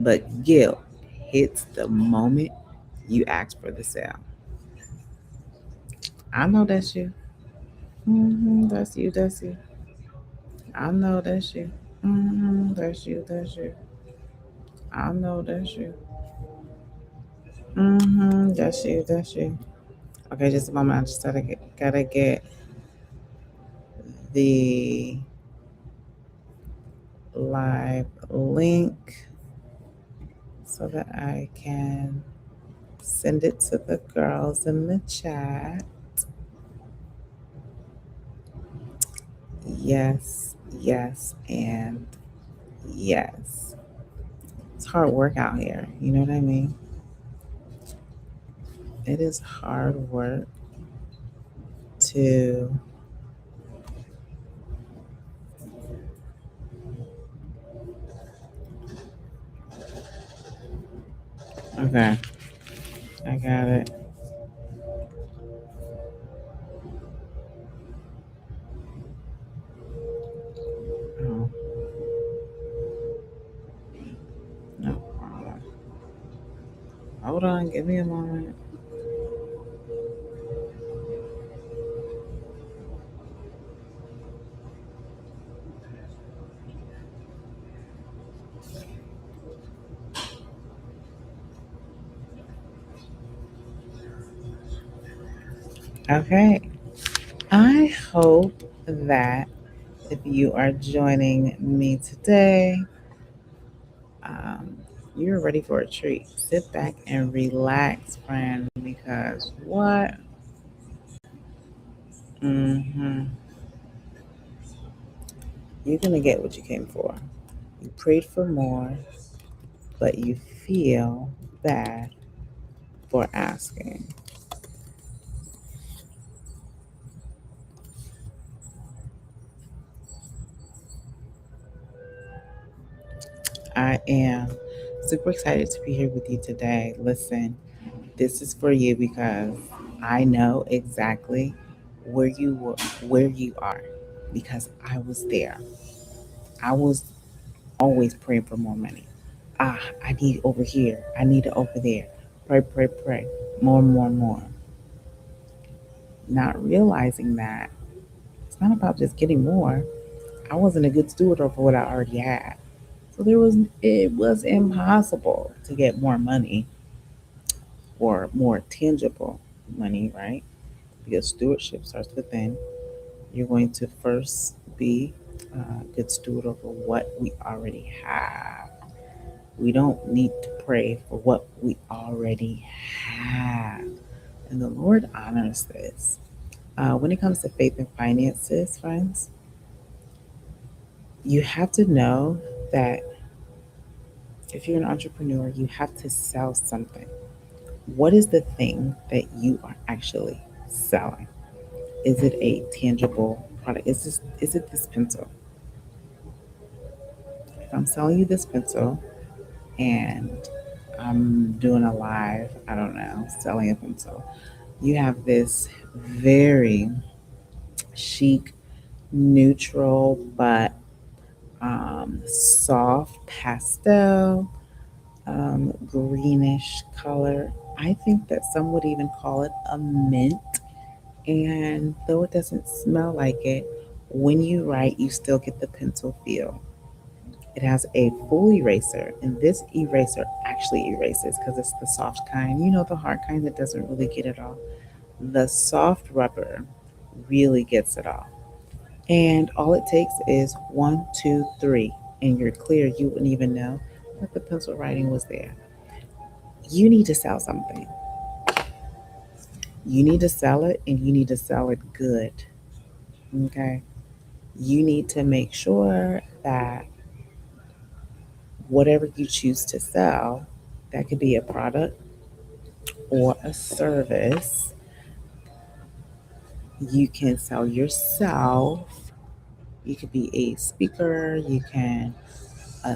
But guilt hits the moment you ask for the sale. I know that's you. That's you. That's you. I know that's you. That's you. That's you. I know that's you. That's you. That's you. Okay, just a moment. I just gotta get the live link so that I can send it to the girls in the chat. Yes, yes, and yes. It's hard work out here. You know what I mean? It is hard work to. Okay, I got it. Oh, no problem. Hold on, give me a moment. Okay, I hope that if you are joining me today, um, you're ready for a treat. Sit back and relax, friend, because what? hmm You're going to get what you came for. You prayed for more, but you feel bad for asking. I am super excited to be here with you today. Listen, this is for you because I know exactly where you are, because I was there. I was always praying for more money. I need over here. I need it over there. Pray, pray, pray. More, more, more. Not realizing that it's not about just getting more. I wasn't a good steward over what I already had. So it was impossible to get more money or more tangible money, right? Because stewardship starts within. You're going to first be a good steward over what we already have. We don't need to pray for what we already have. And the Lord honors this. When it comes to faith and finances, friends, you have to know that if you're an entrepreneur, you have to sell something. What is the thing that you are actually selling? Is it a tangible product? Is it this pencil? If I'm selling you this pencil and I'm doing a live, I don't know, selling a pencil. You have this very chic, neutral, but soft pastel, greenish color. I think that some would even call it a mint. And though it doesn't smell like it, when you write, you still get the pencil feel. It has a full eraser, and this eraser actually erases because it's the soft kind. You know, the hard kind that doesn't really get it all. The soft rubber really gets it all. And all it takes is one, two, three, and you're clear. You wouldn't even know that the pencil writing was there. You need to sell something. You need to sell it, and you need to sell it good. Okay. You need to make sure that whatever you choose to sell, that could be a product or a service, you can sell yourself. You could be a speaker, you can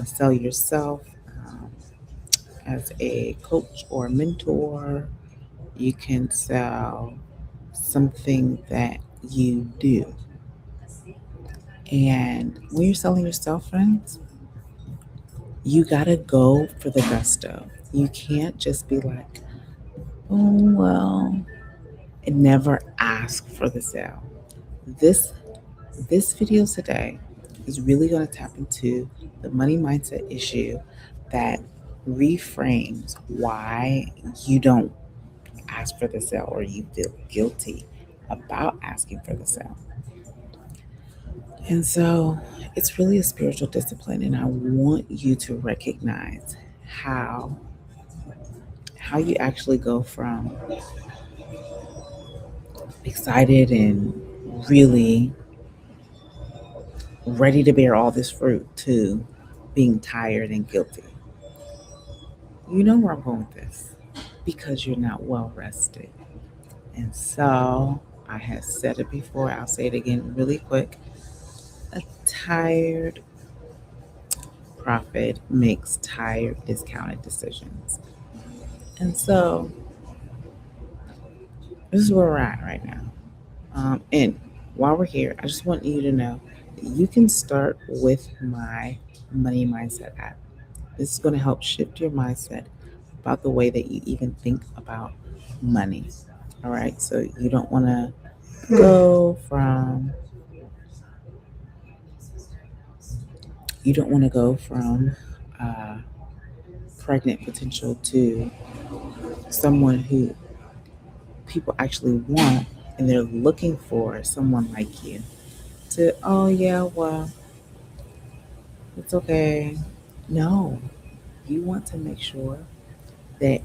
sell yourself um, as a coach or mentor, you can sell something that you do. And when you're selling yourself, friends, You gotta go for the gusto. You can't just be like, oh, well, and never ask for the sale. This this video today is really going to tap into the money mindset issue that reframes why you don't ask for the sale or you feel guilty about asking for the sale. And so it's really a spiritual discipline, and I want you to recognize how how you actually go from excited and really ready to bear all this fruit to being tired and guilty. You know where I'm going with this because you're not well rested. And so I have said it before, I'll say it again really quick. A tired prophet makes tired, discounted decisions. And so this is where we're at right now. And while we're here, I just want you to know that you can start with my money mindset app. This is going to help shift your mindset about the way that you even think about money. All right. So you don't want to go from uh, pregnant potential to someone who people actually want, and they're looking for someone like you to, oh yeah, well, it's okay. No, you want to make sure that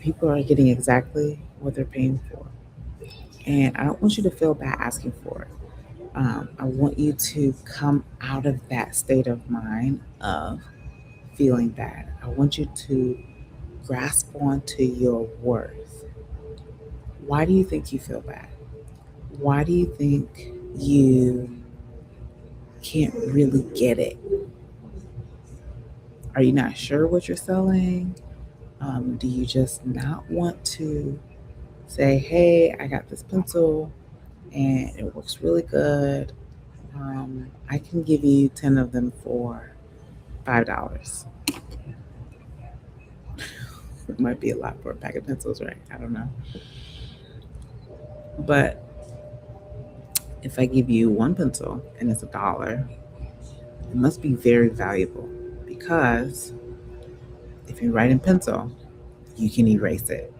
people are getting exactly what they're paying for, and I don't want you to feel bad asking for it. I want you to come out of that state of mind of feeling bad. I want you to grasp onto your worth. Why do you think you feel bad? Why do you think you can't really get it? Are you not sure what you're selling? Do you just not want to say, hey, I got this pencil and it works really good? I can give you 10 of them for $5. It might be a lot for a pack of pencils, right? I don't know. But if I give you one pencil and it's $1, it must be very valuable because if you write in pencil, you can erase it.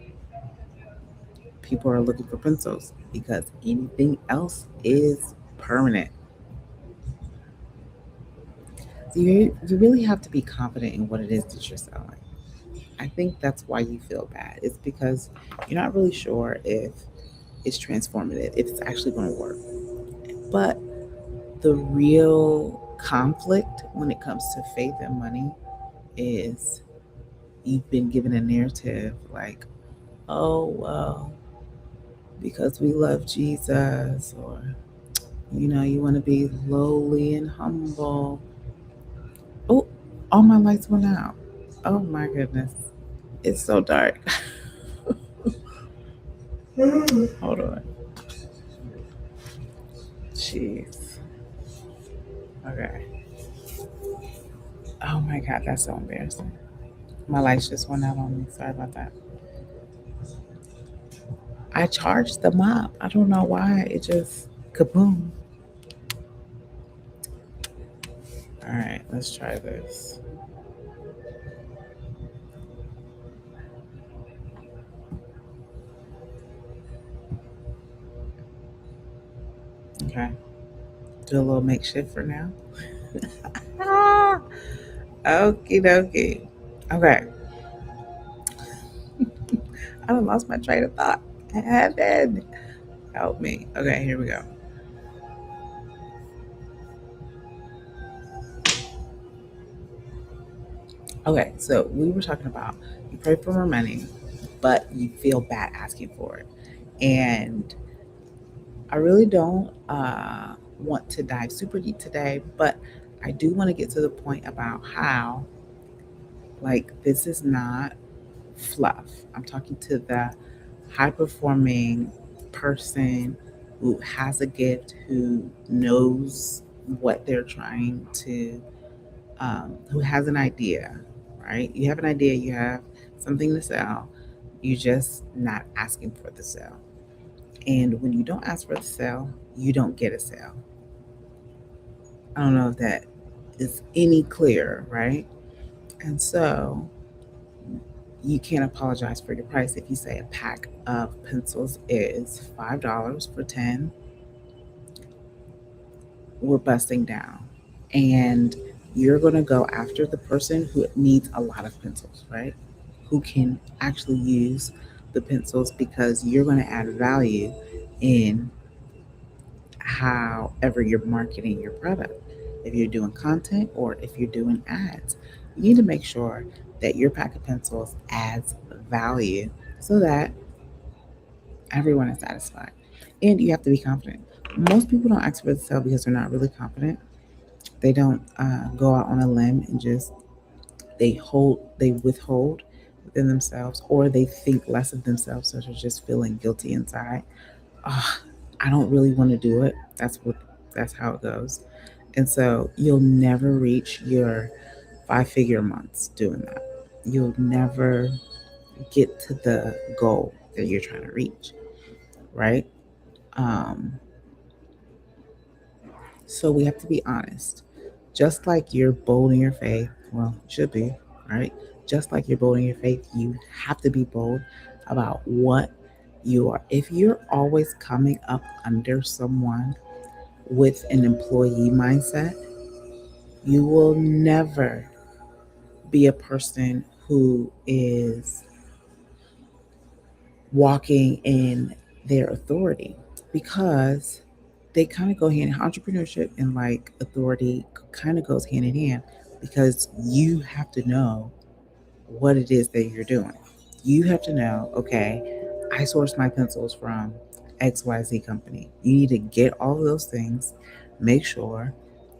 People are looking for pencils because anything else is permanent. So you really have to be confident in what it is that you're selling. I think that's why you feel bad. It's because you're not really sure if it's transformative, if it's actually going to work. But the real conflict when it comes to faith and money is you've been given a narrative like, oh, well, because we love Jesus, or, you want to be lowly and humble. Oh, all my lights went out. Oh my goodness. It's so dark. Hold on. Jeez. Okay. Oh my God, that's so embarrassing. My lights just went out on me. Sorry about that. I charged the mop. I don't know why. It just kaboom. All right, let's try this. Okay. Do a little makeshift for now. Ah, okie dokie. Okay. I done lost my train of thought. Heaven, help me. Okay, here we go. Okay, so we were talking about you pray for more money, but you feel bad asking for it. And I really don't want to dive super deep today, but I do want to get to the point about how, like, this is not fluff. I'm talking to the high performing person who has a gift, who knows what they're trying to who has an idea, right? You have an idea, you have something to sell, you're just not asking for the sale. And when you don't ask for the sale, you don't get a sale. I don't know if that is any clearer, right? And so you can't apologize for your price. If you say a pack of pencils is $5 for 10, we're busting down. And you're going to go after the person who needs a lot of pencils, right? Who can actually use the pencils because you're going to add value in however you're marketing your product. If you're doing content or if you're doing ads, you need to make sure that your pack of pencils adds value so that everyone is satisfied. And you have to be confident. Most people don't ask for the sale because they're not really confident. They don't go out on a limb and just they withhold within themselves, or they think less of themselves, so they're just feeling guilty inside. Oh, I don't really want to do it. That's how it goes. And so you'll never reach your 5-figure months doing that. You'll never get to the goal that you're trying to reach, right? Um, so we have to be honest. Just like you're bold in your faith, well, you should be, right? Just like you're bold in your faith, you have to be bold about what you are. If you're always coming up under someone with an employee mindset, you will never be a person who is walking in their authority, because they kind of go hand in entrepreneurship, and like authority kind of goes hand in hand, because you have to know what it is that you're doing. You have to know, okay, I source my pencils from XYZ company. You need to get all of those things, make sure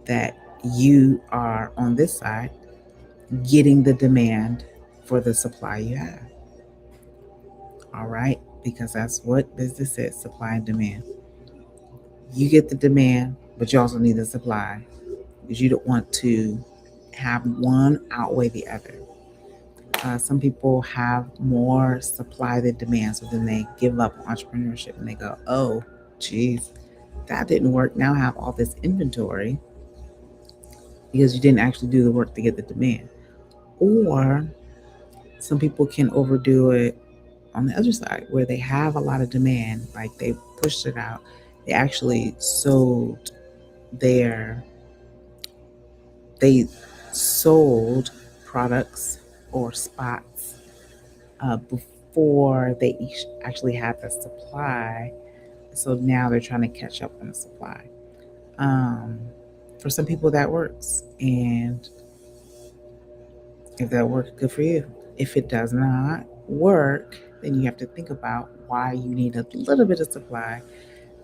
that you are on this side getting the demand for the supply you have. All right, because that's what business is, supply and demand. You get the demand, but you also need the supply, because you don't want to have one outweigh the other. Some people have more supply than demand, so then they give up on entrepreneurship and they go, oh, geez, that didn't work. Now I have all this inventory because you didn't actually do the work to get the demand. Or some people can overdo it on the other side where they have a lot of demand, like they pushed it out. They actually sold their they sold products or spots before they actually had the supply. So now they're trying to catch up on the supply. Um, for some people, that works. And if that works, good for you. If it does not work, then you have to think about why you need a little bit of supply.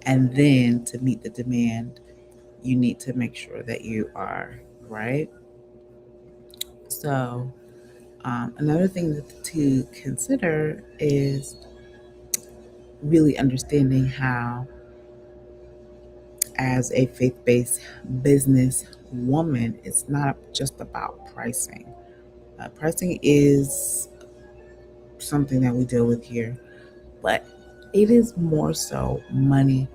And then to meet the demand, you need to make sure that you are right. So, another thing to consider is really understanding how, as a faith based business woman, it's not just about pricing. Pricing is something that we deal with here, but it is more so money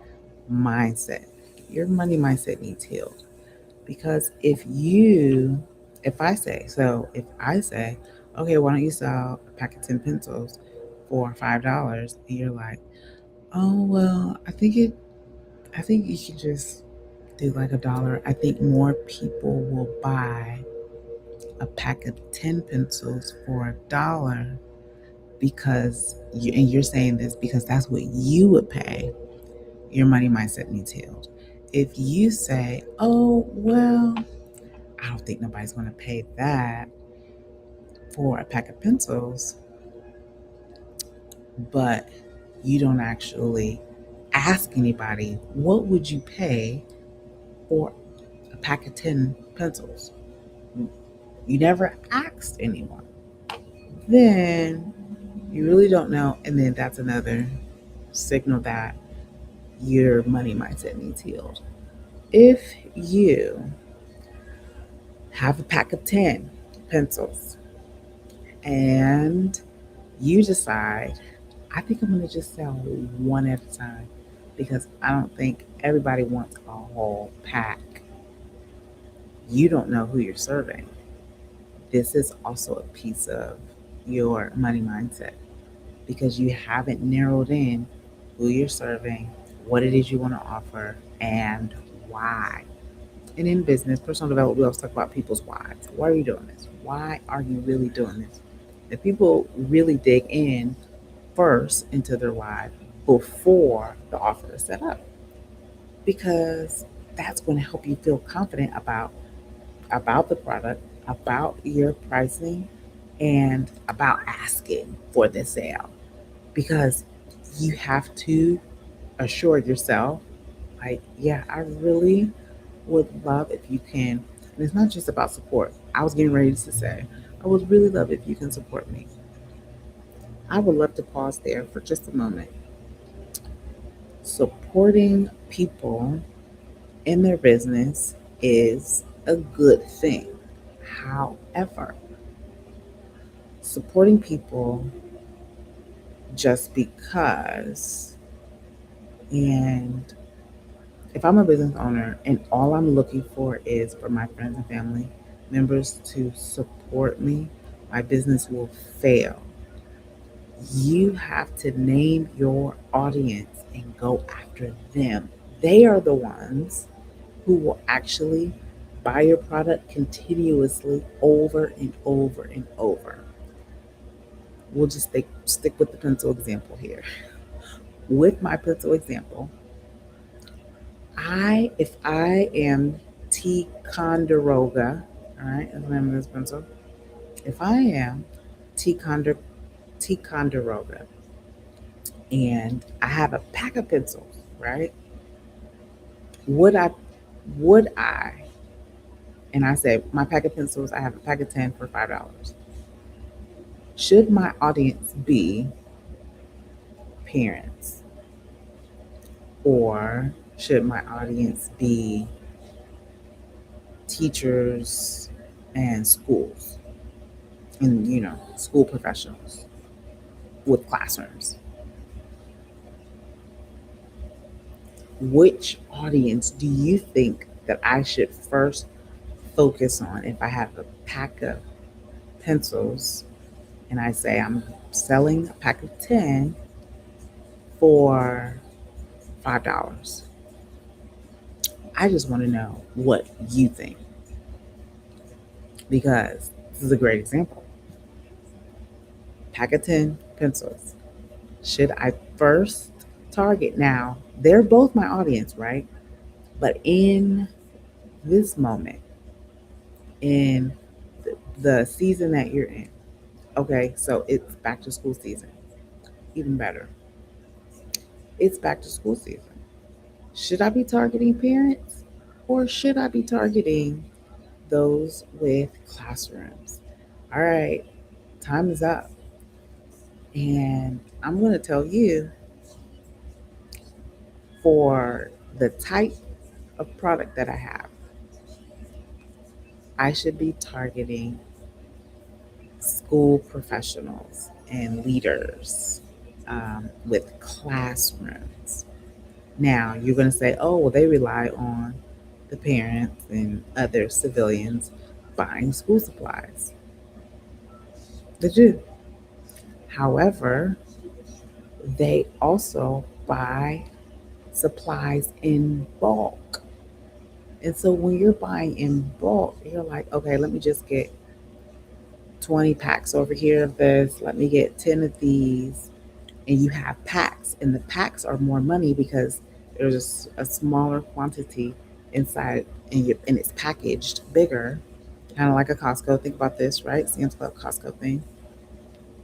mindset. Your money mindset needs healed, because if I say, okay, why don't you sell a pack of 10 pencils for $5, and you're like, oh well, I think you should just do like $1. I think more people will buy a pack of 10 pencils for $1, because and you're saying this because that's what you would pay. Your money mindset needs healed. If you say, oh well, I don't think nobody's going to pay that for a pack of pencils, but you don't actually ask anybody, what would you pay for a pack of 10 pencils? You never asked anyone. Then you really don't know. And then that's another signal that your money mindset needs healed. If you have a pack of 10 pencils, and you decide, I think I'm going to just sell one at a time because I don't think everybody wants a whole pack. You don't know who you're serving. This is also a piece of your money mindset because you haven't narrowed in who you're serving, what it is you want to offer, and why. And in business, personal development, we always talk about people's whys. Why are you doing this? Why are you really doing this? If people really dig in first into their why before the offer is set up, because that's going to help you feel confident about the product, about your pricing, and about asking for the sale. Because you have to assure yourself, like, yeah, I really would love if you can. And it's not just about support. I was getting ready to say, I would really love if you can support me. I would love to pause there for just a moment. Supporting people in their business is a good thing. However, supporting people just because, and if I'm a business owner and all I'm looking for is for my friends and family members to support me, my business will fail. You have to name your audience and go after them. They are the ones who will actually buy your product continuously over and over and over. We'll just stick with the pencil example here. With my pencil example, if I am Ticonderoga, all right, that's the name of this pencil. If I am Ticonderoga and I have a pack of pencils, right? Would I, would I, and I say my pack of pencils, I have a pack of 10 for $5. Should my audience be parents or should my audience be teachers and schools and, school professionals with classrooms? Which audience do you think that I should first focus on if I have a pack of pencils and I say I'm selling a pack of 10 for $5? I just want to know what you think because this is a great example. Pack of 10 pencils. Should I first target now? They're both my audience, right? But in this moment, in the season that you're in, okay, so it's back to school season. Even better, it's back to school season. Should I be targeting parents or should I be targeting those with classrooms? All right, time is up. And I'm going to tell you, for the type of product that I have, I should be targeting school professionals and leaders with classrooms. Now, you're going to say, oh, well, they rely on the parents and other civilians buying school supplies. They do. However, they also buy supplies in bulk. And so when you're buying in bulk, you're like, okay, let me just get 20 packs over here of this. Let me get 10 of these. And you have packs, and the packs are more money because there's a smaller quantity inside and it's packaged bigger, kind of like a Costco. Think about this, right? Sam's Club Costco thing.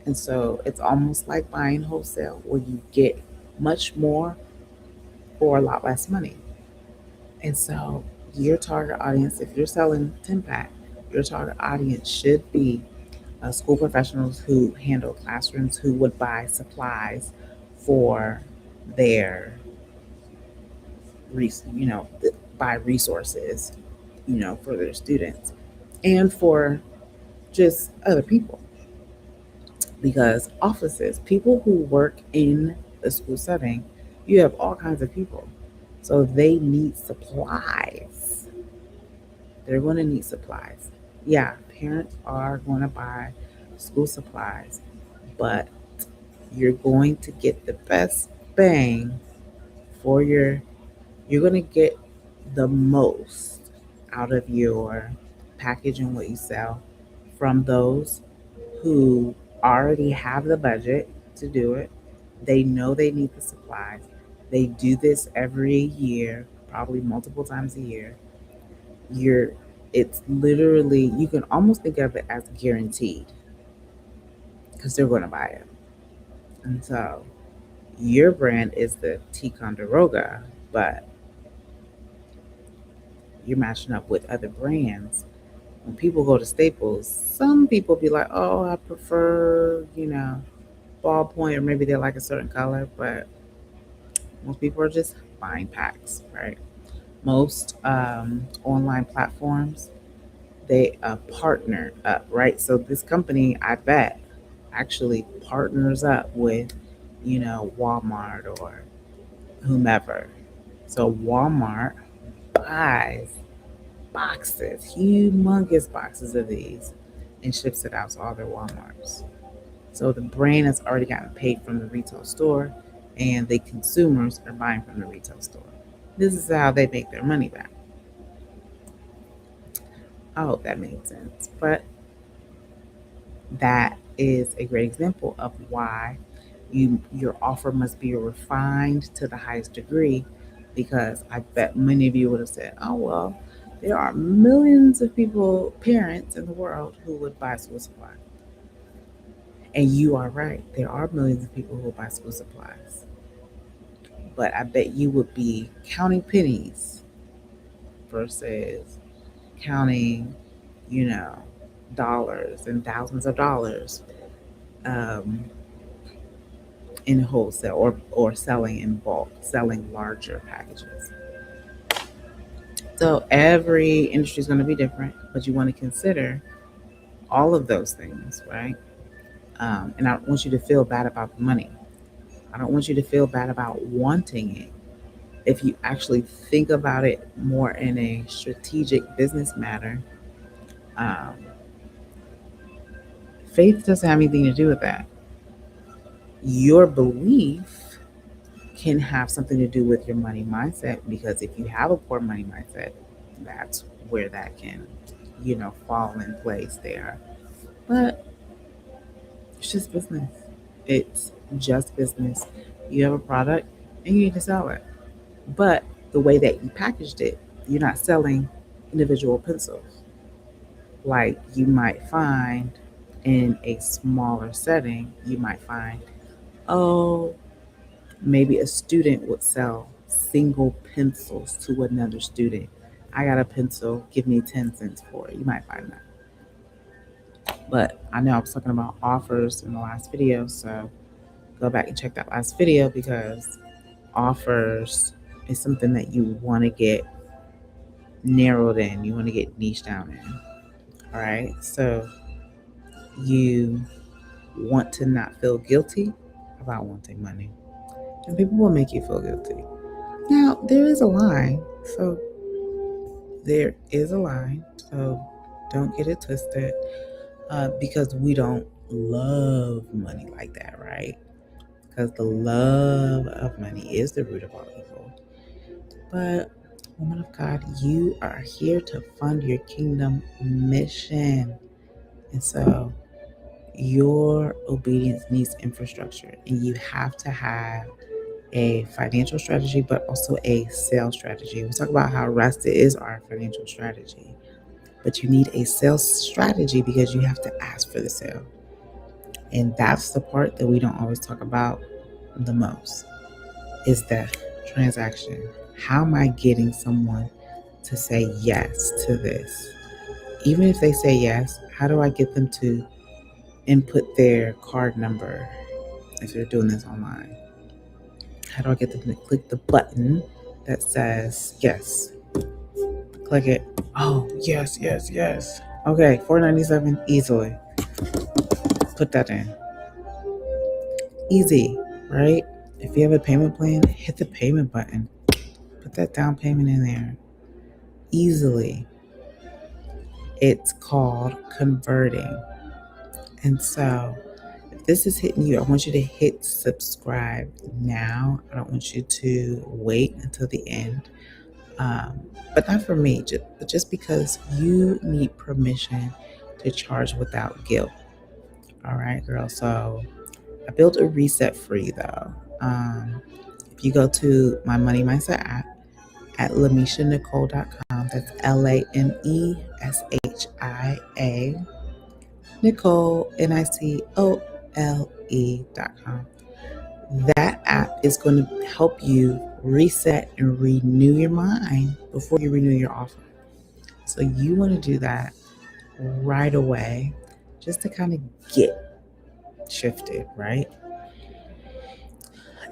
And so it's almost like buying wholesale where you get much more for a lot less money. And so your target audience, if you're selling 10 pack, your target audience should be school professionals who handle classrooms who would buy supplies for their, buy resources, for their students. and for just other people. Because offices, people who work in a school setting, you have all kinds of people. So they need supplies. They're going to need supplies. Yeah, parents are going to buy school supplies, but you're going to get the best bang for you're going to get the most out of your package and what you sell from those who already have the budget to do it. They know they need the supplies. They do this every year, probably multiple times a year. You're it's literally, you can almost think of it as guaranteed because they're going to buy it. And so your brand is the Ticonderoga, but you're matching up with other brands. When people go to Staples, some people be like, "Oh, I prefer, ballpoint," or maybe they like a certain color, but most people are just buying packs, right? Most online platforms, they partner up, right? So this company, I bet, actually partners up with, Walmart or whomever. So Walmart buys boxes, humongous boxes of these, and ships it out to all their Walmarts. So the brand has already gotten paid from the retail store, and the consumers are buying from the retail store. This is how they make their money back. I hope that made sense. But that is a great example of why your offer must be refined to the highest degree, because I bet many of you would have said, "Oh well, there are millions of people, parents in the world who would buy school supplies." And you are right. There are millions of people who buy school supplies. But I bet you would be counting pennies versus counting, you know, dollars and thousands of dollars um, in wholesale, or selling in bulk, selling larger packages. So every industry is going to be different, but you want to consider all of those things, right? And I don't want you to feel bad about the money. I don't want you to feel bad about wanting it. If you actually think about it more in a strategic business matter, um, faith doesn't have anything to do with that. Your belief can have something to do with your money mindset, because if you have a poor money mindset, that's where that can, fall in place there. But it's just business. It's just business. You have a product and you need to sell it. But the way that you packaged it, you're not selling individual pencils like you might find in a smaller setting. You might find, oh, maybe a student would sell single pencils to another student. I got a pencil, give me 10 cents for it. You might find that. But I know I was talking about offers in the last video, so go back and check that last video, because offers is something that you want to get narrowed in, you want to get niche down in. All right. So you want to not feel guilty about wanting money, and people will make you feel guilty. Now, there is a line. So there is a line. So don't get it twisted, because we don't love money like that, right? Because the love of money is the root of all evil. But, woman of God, you are here to fund your kingdom mission. And so your obedience needs infrastructure, and you have to have a financial strategy, but also a sales strategy. We talk about how rest is our financial strategy, but you need a sales strategy because you have to ask for the sale. And that's the part that we don't always talk about the most, is the transaction. How am I getting someone to say yes to this? Even if they say yes, how do I get them to input their card number if they're doing this online? How do I get them to click the button that says yes? Click it. Oh, yes, yes, yes. Okay, $4.97 easily. Put that in. Easy, right? If you have a payment plan, hit the payment button. Put that down payment in there. Easily. It's called converting. And so, if this is hitting you, I want you to hit subscribe now. I don't want you to wait until the end. But not for me, but just because you need permission to charge without guilt. All right, girl. So I built a reset for you though. If you go to my Money Mindset app at LamishaNicole.com, that's LAMESHIA Nicole NICOLE.com. That app is going to help you reset and renew your mind before you renew your offer. So you want to do that right away just to kind of get shifted, right?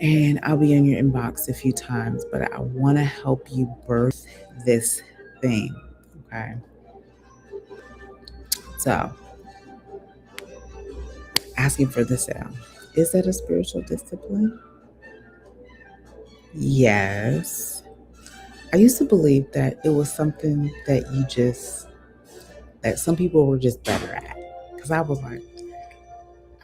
And I'll be in your inbox a few times, but I want to help you birth this thing, okay? So, asking for the sale. Is that a spiritual discipline? Yes. I used to believe that it was something that some people were just better at. Because I was like,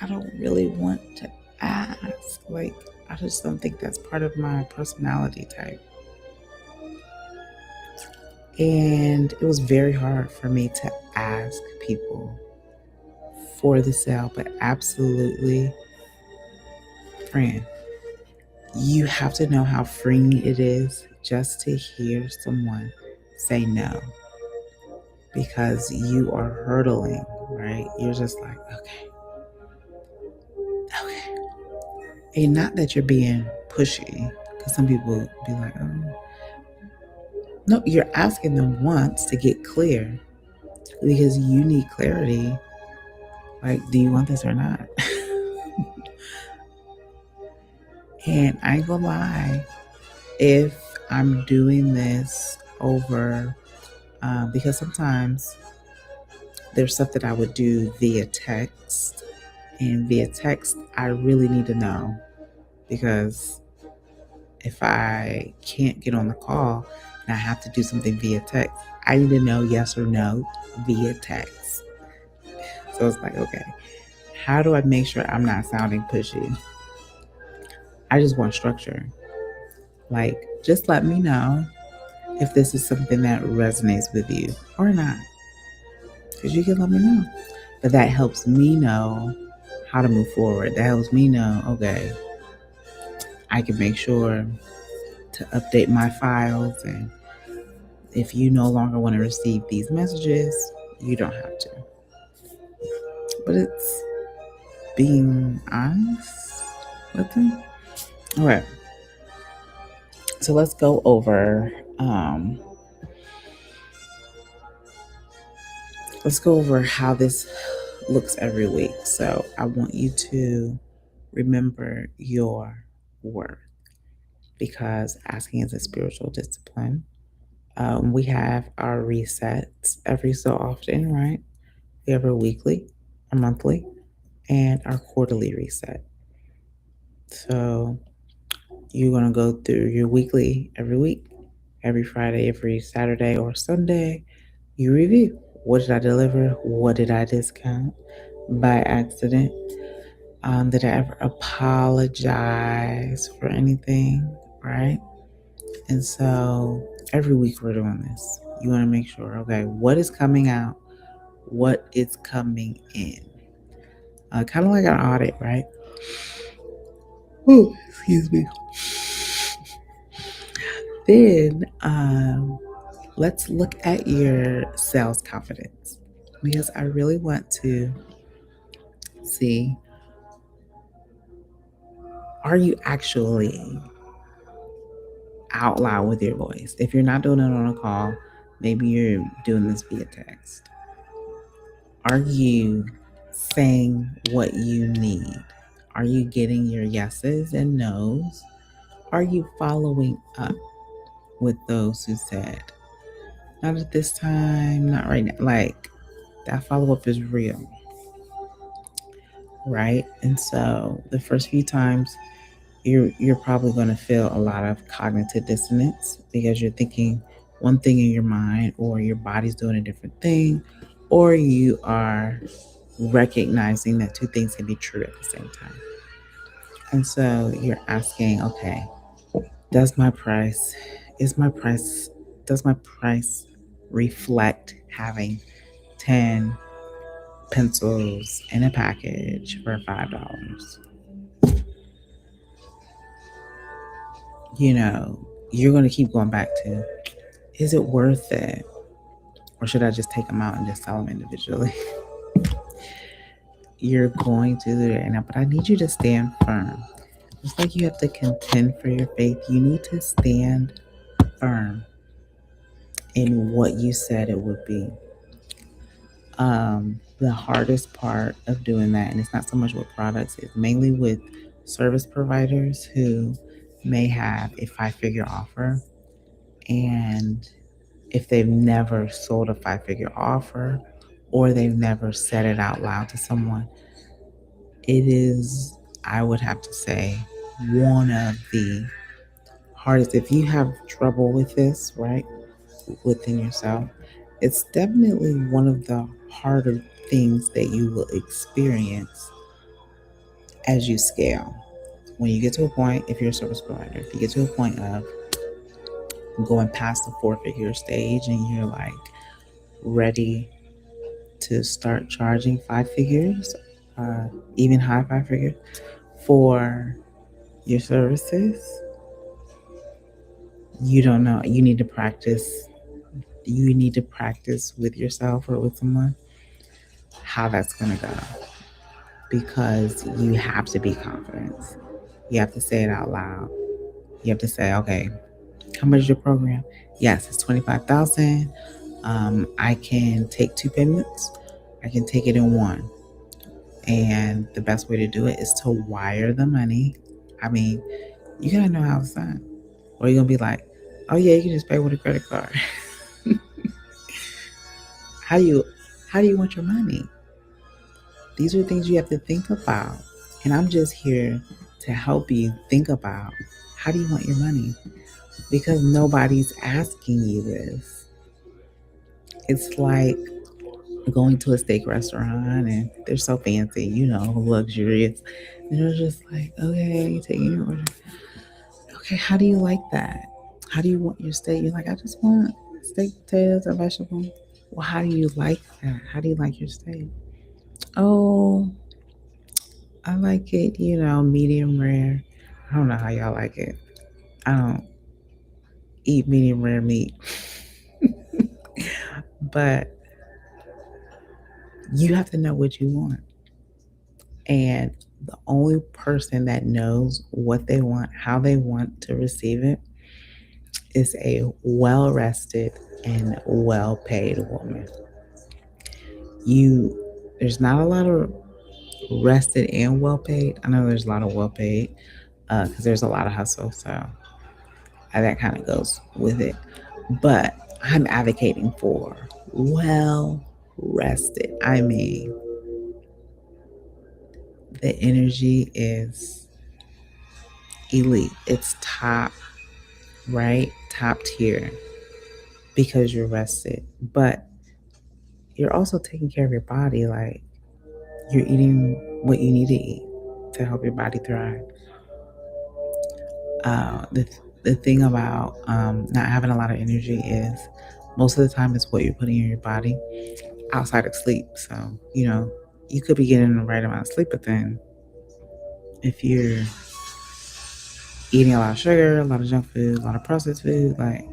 I don't really want to ask. Like, I just don't think that's part of my personality type. And it was very hard for me to ask people for the sale, but absolutely, friend, you have to know how freeing it is just to hear someone say no, because you are hurdling, right? You're just like, okay. And not that you're being pushy, because some people be like, oh. No, you're asking them once to get clear because you need clarity. Like, do you want this or not? And I ain't gonna lie, if I'm doing this over, because sometimes there's stuff that I would do via text, and via text, I really need to know, because if I can't get on the call and I have to do something via text, I need to know yes or no via text. So it's like, okay, how do I make sure I'm not sounding pushy? I just want structure. Like, just let me know if this is something that resonates with you or not, because you can let me know. But that helps me know how to move forward. That helps me know, okay, I can make sure to update my files. And if you no longer want to receive these messages, you don't have to. But it's being honest with them. All right. So let's go over how this looks every week. So I want you to remember your worth, because asking is a spiritual discipline. We have our resets every so often, right? We have our weekly, our monthly, and our quarterly reset. So you're going to go through your weekly every week, every Friday, every Saturday or Sunday. You review. What did I deliver? What did I discount by accident? Did I ever apologize for anything? Right? And so every week we're doing this. You want to make sure, okay, what is coming out? What is coming in? Kind of like an audit, right? Oh, excuse me. Then let's look at your sales confidence, because I really want to see, are you actually out loud with your voice? If you're not doing it on a call, maybe you're doing this via text. Are you saying what you need? Are you getting your yeses and nos? Are you following up with those who said, not at this time, not right now? Like, that follow up is real, right? And so the first few times you're probably going to feel a lot of cognitive dissonance because you're thinking one thing in your mind, or your body's doing a different thing, or you are recognizing that two things can be true at the same time. And so you're asking, okay, does my price is my price does my price reflect having 10 pencils in a package for $5? You know, you're going to keep going back to, is it worth it? Or should I just take them out and just sell them individually? You're going to do that now, but I need you to stand firm. Just like you have to contend for your faith, you need to stand firm in what you said it would be. The hardest part of doing that, and it's not so much with products, it's mainly with service providers who may have a 5-figure offer, and if they've never sold a 5-figure offer, or they've never said it out loud to someone, it is, I would have to say, one of the hardest. If you have trouble with this, right, within yourself, it's definitely one of the harder things that you will experience as you scale. When you get to a point, if you're a service provider, if you get to a point of going past the 4-figure stage and you're like ready to start charging 5 figures, even high 5 figures for your services, you don't know. You need to practice. You need to practice with yourself or with someone how that's going to go, because you have to be confident. You have to say it out loud. You have to say, okay, how much is your program? Yes, it's 25,000. I can take 2 payments. I can take it in one. And the best way to do it is to wire the money. I mean, you gotta know how it's done. Or you're gonna be like, oh yeah, you can just pay with a credit card. how do you how do you want your money? These are things you have to think about. And I'm just here to help you think about, how do you want your money? Because nobody's asking you this. It's like going to a steak restaurant and they're so fancy, luxurious. And they're just like, okay, taking your order. Okay, how do you like that? How do you want your steak? You're like, I just want steak, potatoes, and vegetables. Well, how do you like that? How do you like your steak? Oh, I like it, medium rare. I don't know how y'all like it. I don't eat medium rare meat. But you have to know what you want. And the only person that knows what they want, how they want to receive it, is a well rested and well paid woman. There's not a lot of rested and well paid. I know there's a lot of well paid because there's a lot of hustle. So that kind of goes with it. But I'm advocating for well rested. I mean, the energy is elite. It's top, right? Top tier because you're rested. But you're also taking care of your body. Like, you're eating what you need to eat to help your body thrive. The thing about not having a lot of energy is most of the time it's what you're putting in your body outside of sleep. So, you could be getting the right amount of sleep, but then if you're eating a lot of sugar, a lot of junk food, a lot of processed food, like,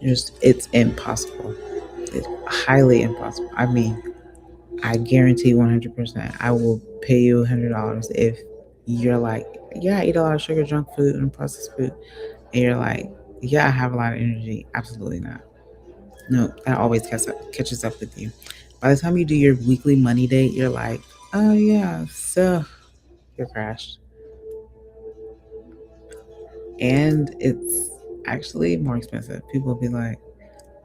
it's impossible. It's highly impossible. I mean, I guarantee 100%. I will pay you $100 if you're like, yeah, I eat a lot of sugar, junk food, and processed food, and you're like, yeah, I have a lot of energy. Absolutely not. No, that always catches up with you. By the time you do your weekly money date, you're like, oh yeah, so you're crashed. And it's actually more expensive. People will be like,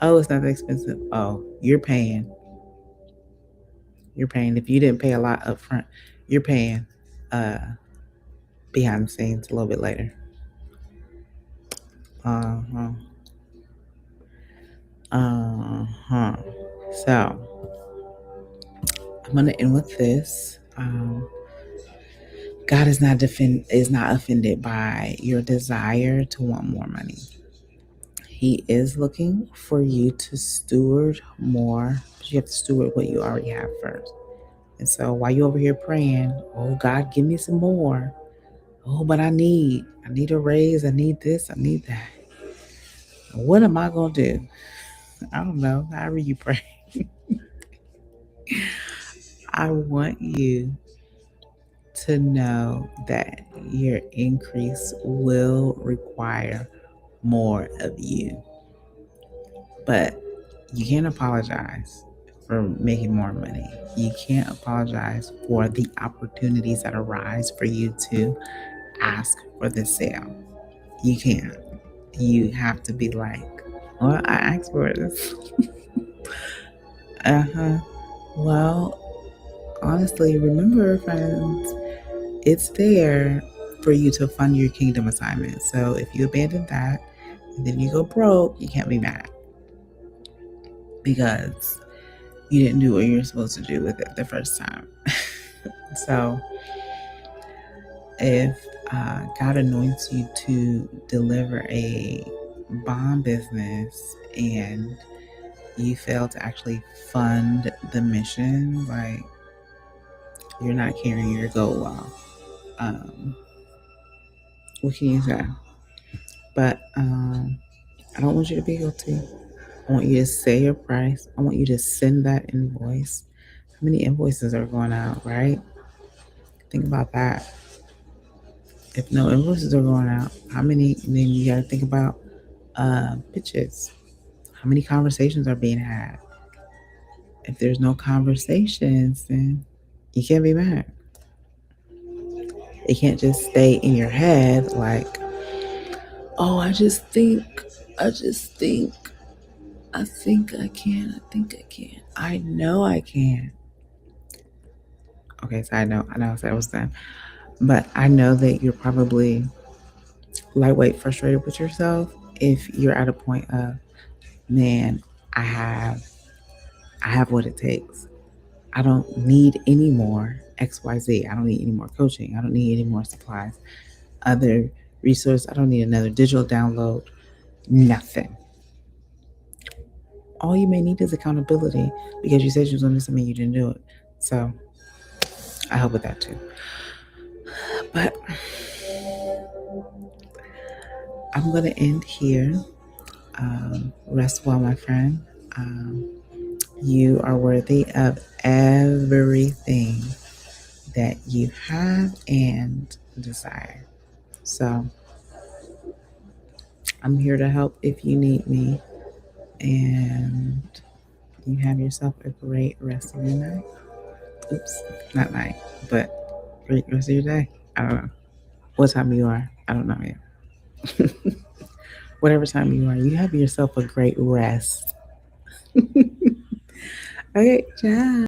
oh, it's not that expensive. Oh, you're paying. You're paying. If you didn't pay a lot up front, you're paying uh, behind the scenes a little bit later. Uh huh. Uh-huh. So I'm gonna end with this. God is not offended by your desire to want more money. He is looking for you to steward more, but you have to steward what you already have first. And so while you're over here praying, oh God, give me some more. Oh, but I need a raise, I need this, I need that. What am I gonna do? I don't know. However you pray. I want you to know that your increase will require more of you. But you can't apologize for making more money. You can't apologize for the opportunities that arise for you to ask for the sale. You can't. You have to be like, well, I asked for this. Uh-huh. Well, honestly, remember, friends, it's there for you to fund your kingdom assignment. So if you abandon that and then you go broke, you can't be mad because you didn't do what you were supposed to do with it the first time. So if God anoints you to deliver a bomb business and you fail to actually fund the mission, like you're not carrying your goal well. What can you say? But I don't want you to be guilty. I want you to say your price. I want you to send that invoice. How many invoices are going out, right? Think about that. If no invoices are going out, how many? Then you got to think about pitches. How many conversations are being had? If there's no conversations, then you can't be mad. It can't just stay in your head like, oh, I just think, I think I can, I think I can. I know I can. Okay, so I know that was done. But I know that you're probably lightweight frustrated with yourself if you're at a point of, man, I have I have what it takes. I don't need any more XYZ. I don't need any more coaching. I don't need any more supplies. Other resource. I don't need another digital download. Nothing. All you may need is accountability because you said you was going to do something, you didn't do it. So I help with that too. But I'm going to end here. Rest well, my friend. You are worthy of everything that you have and desire. So I'm here to help if you need me. And you have yourself a great rest of your night. Oops, not night, but great rest of your day. I don't know what time you are. I don't know yet. Whatever time you are, you have yourself a great rest. Okay, ciao.